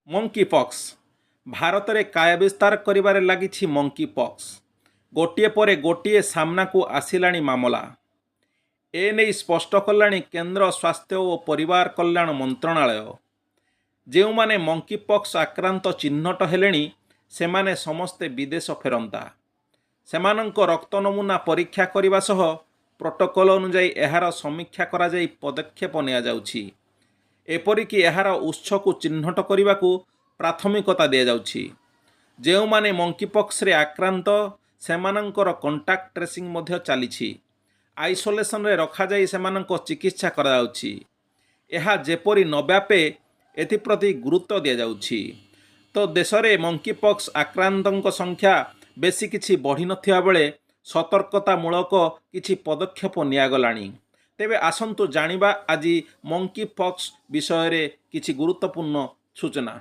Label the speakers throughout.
Speaker 1: Monkey pox Bharat में काय विस्तार करिबारे लागिछि मंकी पॉक्स गोटिए परे गोटिए सामना को आसिलाणी मामला एने स्पष्ट कलाणी केंद्र स्वास्थ्य और परिवार कल्याण मंत्रणालय जो माने मंकी पॉक्स आक्रांत चिन्हट हेलेनी सेमाने समस्ते विदेश फेरंता सेमानंक रक्त नमूना परीक्षा करने सह प्रोटोकॉल अनुजाई एहार समीक्षा करा जाई पदक्षेप निया जाउछि एपरिकी एहार उत्स को चिन्हट करने को प्राथमिकता दि जाउछि जो माने मंकीपॉक्स रे आक्रांत सेमानंकर कंटाक्ट ट्रेसिंग मध्य चलीछि आइसोलेशन रे रखा जाई सेमानंक चिकित्सा करा जाउछि एहा जेपरि न व्यापे एथिप्रति गुरुत्व दि जाउछि तो देश में मंकीपॉक्स आक्रांतों संख्या बेसी किछि बढ़ी नथिया बेले सतर्कतामूलक किछि पदक्षेप नियागलाणी तेबे आसंतु जानिबा आज मंकी पॉक्स विषय रे किछि गुरुत्वपूर्ण सूचना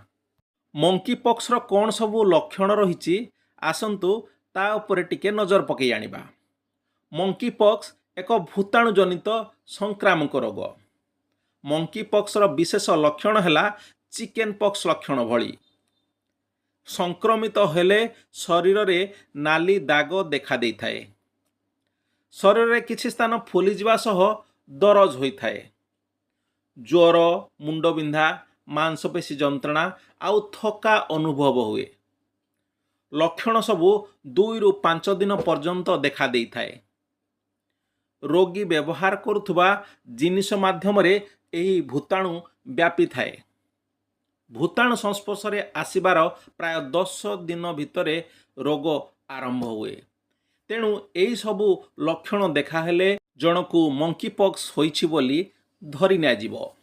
Speaker 1: मंकी पॉक्स रो कौन सबु लक्षण रहिछि आसंतु ता उपरे टिके नजर पकई आनिबा। मंकी पॉक्स एक भूताणु जनित संक्रामक रोग। मंकी पॉक्स रो विशेष लक्षण हैला चिकेन पॉक्स लक्षण भली संक्रमित हेले शरीर रे नाली दाग देखा देई थाए शरीर रे किछि स्थान फुली जिबा सह दरज होई थाए ज्वर मुंडबिंधा मांसपेशी जंत्रणा आउ थका अनुभव हुए लक्षण सबु 2 रु 5 दिन पर्यंत देखा देई थाए रोगी व्यवहार करुथुबा जिनिस माध्यम रे एही भूताणु व्यापी थाए भूताणु संस्पर्श रे आसिबार प्राय 10 दिन भितरे रोग आरंभ हुए तेणु एही सबु लक्षण देखा हेले जनकु मंकी पॉक्स होइछि बोली धरि निया जिवो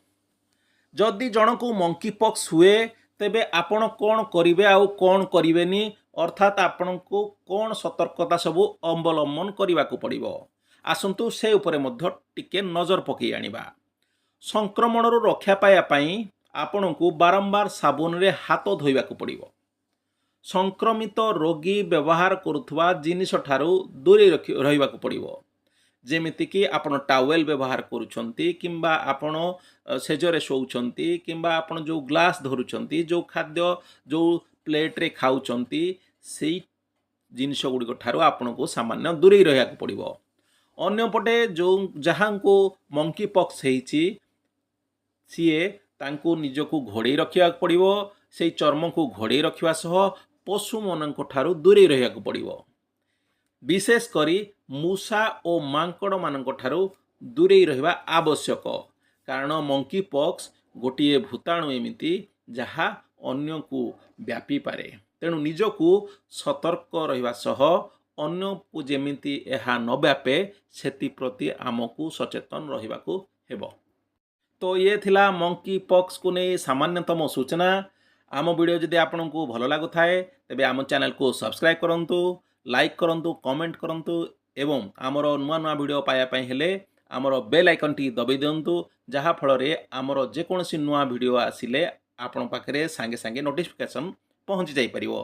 Speaker 1: जदि जनकु मंकी पॉक्स हुए तेबे आपण कोन करिवे आउ कोन करिवेनी अर्थात आपनकु कोन सतर्कता सबु अवलंबन करिवाकु पड़िबो आसंतु से उपरे मध्य टिके नजर पकई आनिबा संक्रमणरू रक्षा पाया पई आपनकु बारंबार साबुन रे हाथ धोइबाकु पड़िबो संक्रमित रोगी व्यवहार करुथुवा जिनिस ठारू दूरे रहिबाकु पड़िबो जेमितिकी आपण टावेल व्यवहार करुछंती किंबा आपण सेजरे शोउछंती किंबा आपण जो ग्लास धरुछंती जो खाद्य जो प्लेट रे खाउछंती सेई जिनिस गुडिक ठारू आपनको सामान्य दूरे रहिबाकु पड़िबो अन्यपटे जो जहांको मंकी पॉक्स हेइची सीए तांको निजको घोड़े रखिया पड़िबो सेई चर्म को घोड़े रखिवा सह पशु मनक ठारू दूरे रहिबाकु पड़िबो विशेष करी मूषा और मांकड़ मानक ठारू दूरे रहिबा आवश्यक कारण मंकी पॉक्स गोटिए भूताणु एमिति जहा अन्य को व्यापी पारे तेणु निजको सतर्क रहिबा सह अन्य को जेमिति एहा न व्यापे सेति प्रति आमको सचेतन रहिबाकु हेबो। तो ये थिला मंकी पॉक्स को नहीं सामान्यतम सूचना आम वीडियो जदि आपको भल लगुए तेबे आम चैनल को सब्सक्राइब करंतु लाइक करंतु कमेंट करंतु एवं आमर नुआ नुआ वीडियो पाया पई हेले आमर बेल आइकन टी दबाई दिंतु जहा फल रे आमर जेकोसी नुआ वीडियो आसिले आपण पाखरे सांगे सांगे नोटिफिकेशन पहुंची जाई परिवो।